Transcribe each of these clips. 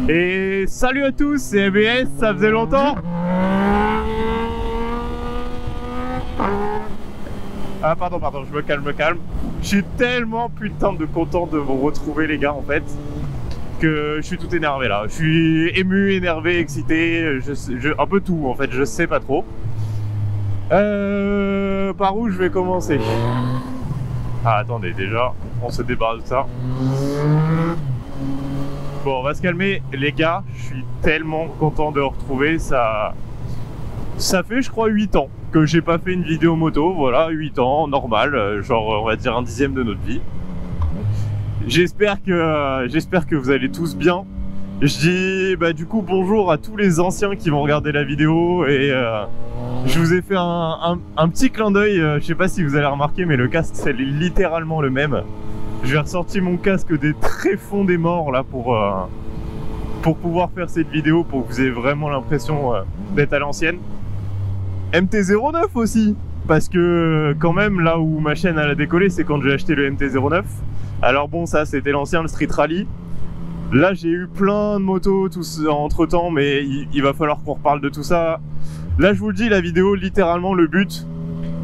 Et salut à tous, c'est ABS, ça faisait longtemps. Ah pardon, je me calme. Je suis tellement putain de content de vous retrouver les gars en fait, que je suis tout énervé là. Je suis ému, énervé, excité, un peu tout en fait, je sais pas trop. Par où je vais commencer? Ah attendez, déjà, on se débarrasse de ça. Bon, on va se calmer les gars, je suis tellement content de retrouver ça. Ça fait je crois 8 ans que j'ai pas fait une vidéo moto, voilà, 8 ans, normal, genre on va dire un dixième de notre vie. J'espère que vous allez tous bien. Je dis bah du coup bonjour à tous les anciens qui vont regarder la vidéo et je vous ai fait un petit clin d'œil, je sais pas si vous allez remarquer mais le casque c'est littéralement le même. Je vais ressortir mon casque des tréfonds des morts là pour pouvoir faire cette vidéo, pour que vous ayez vraiment l'impression d'être à l'ancienne. MT-09 aussi, parce que quand même là où ma chaîne elle a décollé c'est quand j'ai acheté le MT-09. Alors bon, ça c'était l'ancien, le Street Rally. Là j'ai eu plein de motos entre temps, mais il va falloir qu'on reparle de tout ça. Là je vous le dis, la vidéo littéralement le but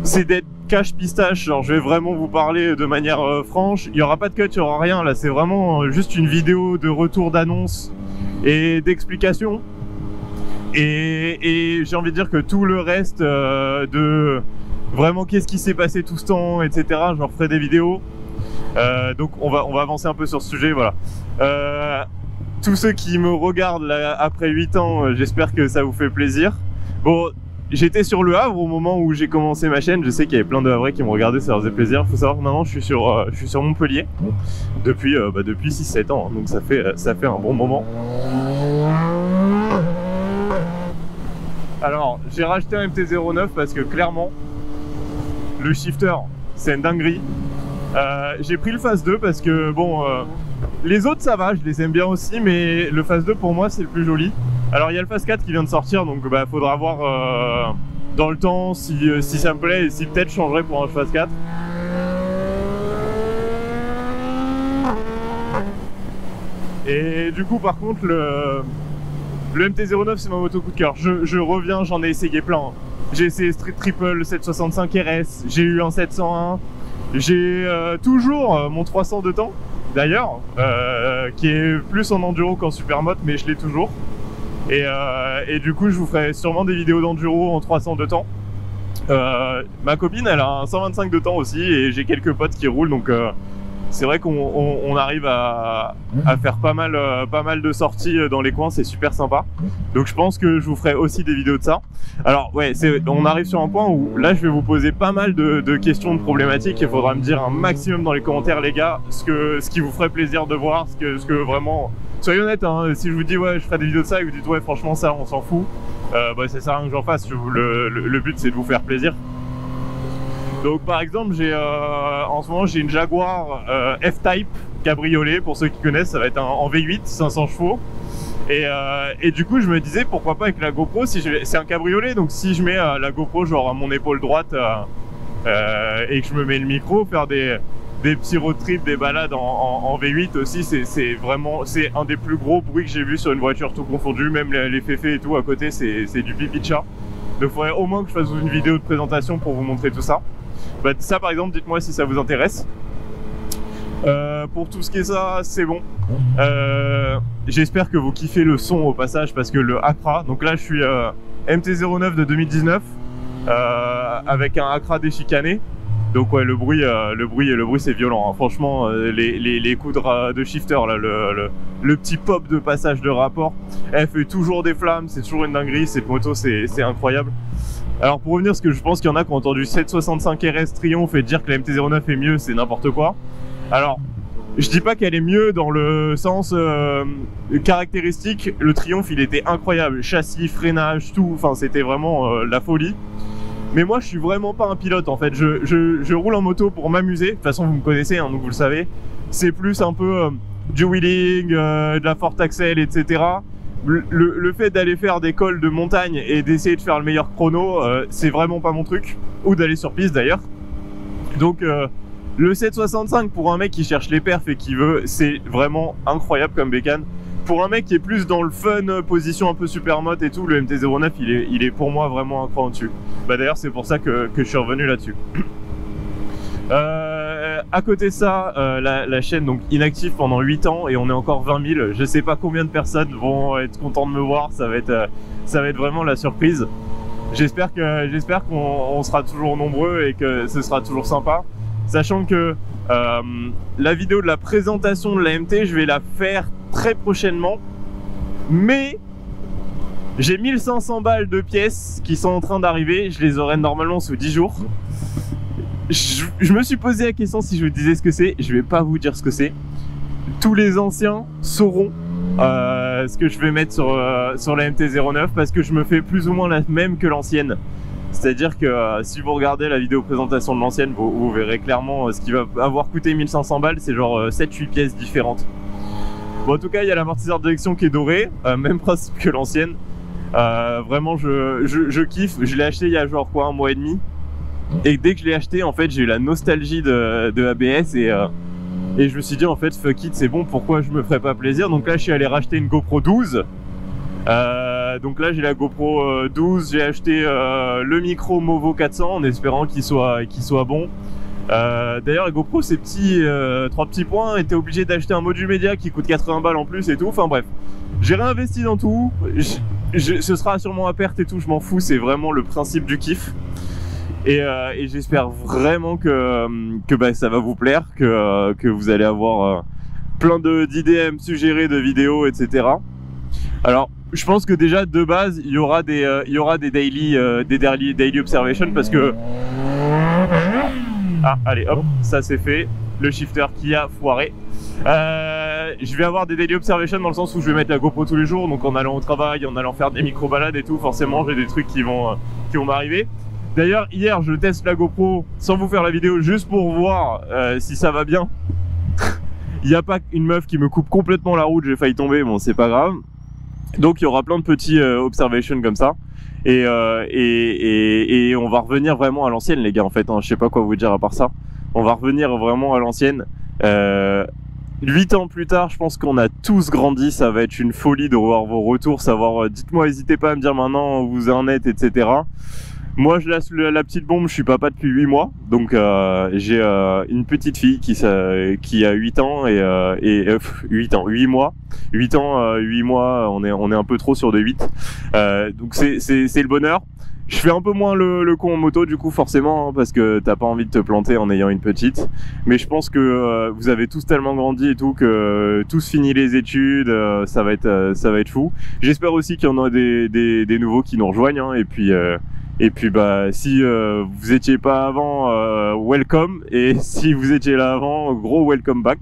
c'est d'être cash pistache, genre je vais vraiment vous parler de manière franche. Il n'y aura pas de cut, il n'y aura rien, là c'est vraiment juste une vidéo de retour d'annonce et d'explication. Et j'ai envie de dire que tout le reste de vraiment qu'est-ce qui s'est passé tout ce temps, etc. Je referai des vidéos. Donc on va avancer un peu sur ce sujet, voilà. Tous ceux qui me regardent là, après 8 ans, j'espère que ça vous fait plaisir. Bon, j'étais sur Le Havre au moment où j'ai commencé ma chaîne. Je sais qu'il y avait plein de Havrais qui me regardaient, ça leur faisait plaisir. Faut savoir que maintenant je suis sur Montpellier depuis 6-7 ans, donc ça fait un bon moment. Alors, j'ai racheté un MT-09 parce que clairement, le shifter, c'est une dinguerie. J'ai pris le Phase 2 parce que, bon, les autres ça va, je les aime bien aussi, mais le Phase 2 pour moi c'est le plus joli. Alors, il y a le Phase 4 qui vient de sortir, donc bah, faudra voir dans le temps si ça me plaît et si peut-être je changerai pour un Phase 4. Et du coup, par contre, le MT-09 c'est ma moto coup de cœur. Je reviens, j'en ai essayé plein. J'ai essayé Street Triple, 765 RS, j'ai eu un 701, j'ai toujours mon 300 de temps d'ailleurs, qui est plus en enduro qu'en supermoto, mais je l'ai toujours. Et du coup je vous ferai sûrement des vidéos d'enduro en 300 de temps. Ma copine elle a un 125 de temps aussi et j'ai quelques potes qui roulent, donc c'est vrai qu'on arrive à faire pas mal de sorties dans les coins, c'est super sympa. Donc je pense que je vous ferai aussi des vidéos de ça. Alors ouais, on arrive sur un point où là je vais vous poser pas mal de questions, de problématiques. Il faudra me dire un maximum dans les commentaires les gars, ce qui vous ferait plaisir de voir, ce que vraiment... Soyez honnête, hein, si je vous dis ouais je ferai des vidéos de ça et vous dites ouais franchement ça on s'en fout, bah ça sert à rien que j'en fasse, le but c'est de vous faire plaisir. Donc par exemple en ce moment j'ai une Jaguar F-Type cabriolet, pour ceux qui connaissent ça va être en V8 500 chevaux et du coup je me disais pourquoi pas avec la GoPro, c'est un cabriolet donc si je mets la GoPro genre à mon épaule droite et que je me mets le micro, faire des petits road trips, des balades en V8 aussi, c'est vraiment un des plus gros bruits que j'ai vu sur une voiture tout confondu, même les féfés et tout à côté c'est du pipi de chat. Donc il faudrait au moins que je fasse une vidéo de présentation pour vous montrer tout ça. Bah, ça par exemple, dites-moi si ça vous intéresse. Pour tout ce qui est ça, c'est bon. J'espère que vous kiffez le son au passage parce que le Accra, donc là je suis MT-09 de 2019 avec un Accra déchicané. Donc ouais, le bruit c'est violent, hein. Franchement les coups de shifter là, le petit pop de passage de rapport, elle fait toujours des flammes, c'est toujours une dinguerie, cette moto c'est incroyable. Alors pour revenir, ce que je pense qu'il y en a qui ont entendu 765 RS Triomphe et dire que la MT-09 est mieux, c'est n'importe quoi. Alors je dis pas qu'elle est mieux dans le sens caractéristique, le Triomphe il était incroyable, châssis, freinage, tout, enfin c'était vraiment la folie. Mais moi je suis vraiment pas un pilote en fait, je roule en moto pour m'amuser, de toute façon vous me connaissez hein, donc vous le savez. C'est plus un peu du wheeling, de la forte axle, etc. Le fait d'aller faire des cols de montagne et d'essayer de faire le meilleur chrono, c'est vraiment pas mon truc. Ou d'aller sur piste d'ailleurs. Donc le 765 pour un mec qui cherche les perfs et qui veut, c'est vraiment incroyable comme bécane. pour un mec qui est plus dans le fun, position un peu supermoto et tout, le MT-09 il est pour moi vraiment un cran au-dessus. Bah d'ailleurs c'est pour ça que je suis revenu là-dessus. À côté de ça, la chaîne donc inactive pendant 8 ans et on est encore 20 000. Je sais pas combien de personnes vont être contents de me voir, ça va être vraiment la surprise. J'espère qu'on sera toujours nombreux et que ce sera toujours sympa. Sachant que la vidéo de la présentation de la MT, je vais la faire très prochainement. Mais j'ai 1500 balles de pièces qui sont en train d'arriver. Je les aurai normalement sous 10 jours. Je me suis posé la question si je vous disais ce que c'est. Je vais pas vous dire ce que c'est. Tous les anciens sauront ce que je vais mettre sur la MT-09 parce que je me fais plus ou moins la même que l'ancienne. C'est-à-dire que si vous regardez la vidéo présentation de l'ancienne, vous verrez clairement ce qui va avoir coûté 1500 balles, c'est genre 7-8 pièces différentes. Bon, en tout cas, il y a l'amortisseur de direction qui est doré, même principe que l'ancienne. Vraiment, je kiffe. Je l'ai acheté il y a genre quoi, un mois et demi. Et dès que je l'ai acheté, en fait, j'ai eu la nostalgie de ABS et je me suis dit, en fait, fuck it, c'est bon, pourquoi je me ferais pas plaisir? Donc là, je suis allé racheter une GoPro 12. Donc là, j'ai la GoPro 12, j'ai acheté le micro Movo 400 en espérant qu'il soit bon. D'ailleurs, la GoPro, ces petits 3 petits points, était obligé d'acheter un module média qui coûte 80 balles en plus et tout. Enfin bref, j'ai réinvesti dans tout. Ce sera sûrement à perte et tout, je m'en fous, c'est vraiment le principe du kiff. Et j'espère vraiment que bah, ça va vous plaire, que vous allez avoir plein d'idées à me suggérer, de vidéos, etc. Alors, je pense que déjà de base, il y aura des daily observations parce que allez hop, ça c'est fait. Le shifter qui a foiré. Je vais avoir des daily observations dans le sens où je vais mettre la GoPro tous les jours, donc en allant au travail, en allant faire des micro balades et tout, forcément j'ai des trucs qui vont m'arriver. D'ailleurs, hier, je teste la GoPro sans vous faire la vidéo, juste pour voir si ça va bien. Il n'y a pas une meuf qui me coupe complètement la route, j'ai failli tomber, bon, c'est pas grave. Donc, il y aura plein de petits observations comme ça. Et on va revenir vraiment à l'ancienne, les gars, en fait. Hein, je sais pas quoi vous dire à part ça. On va revenir vraiment à l'ancienne. 8 ans plus tard, je pense qu'on a tous grandi. Ça va être une folie de revoir vos retours, savoir. Dites-moi, n'hésitez pas à me dire maintenant où vous en êtes, etc. Moi, je laisse la petite bombe, je suis papa depuis 8 mois, donc j'ai une petite fille qui a 8 ans et 8 mois. 8 ans, 8 mois, on est un peu trop sur de 8. Donc c'est le bonheur. Je fais un peu moins le con en moto du coup forcément, hein, parce que t'as pas envie de te planter en ayant une petite. Mais je pense que vous avez tous tellement grandi et tout que tous fini les études, ça va être fou. J'espère aussi qu'il y en a des nouveaux qui nous rejoignent, hein, et puis bah si vous étiez pas avant, welcome, et si vous étiez là avant, gros welcome back.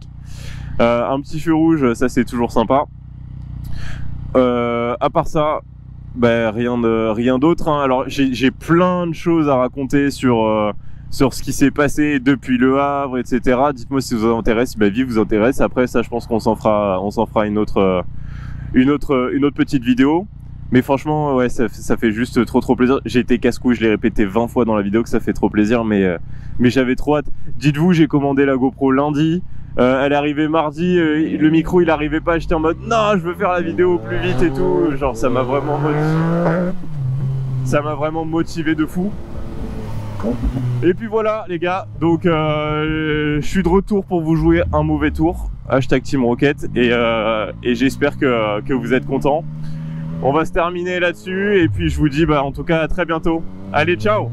Un petit feu rouge, ça c'est toujours sympa. À part ça, bah, rien d'autre. Hein. Alors j'ai plein de choses à raconter sur ce qui s'est passé depuis Le Havre, etc. Dites-moi si vous intéresse, si ma vie vous intéresse. Après ça, je pense qu'on s'en fera une autre petite vidéo. Mais franchement, ouais, ça fait juste trop plaisir. J'ai été casse-couille, je l'ai répété 20 fois dans la vidéo que ça fait trop plaisir, mais j'avais trop hâte. Dites-vous, j'ai commandé la GoPro lundi, elle est arrivée mardi, le micro il arrivait pas, j'étais en mode non, je veux faire la vidéo plus vite et tout. Genre ça m'a vraiment motivé de fou. Et puis voilà les gars, donc je suis de retour pour vous jouer un mauvais tour, hashtag Team Rocket, et j'espère que vous êtes contents. On va se terminer là-dessus et puis je vous dis bah en tout cas à très bientôt. Allez, ciao.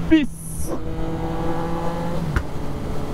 Peace.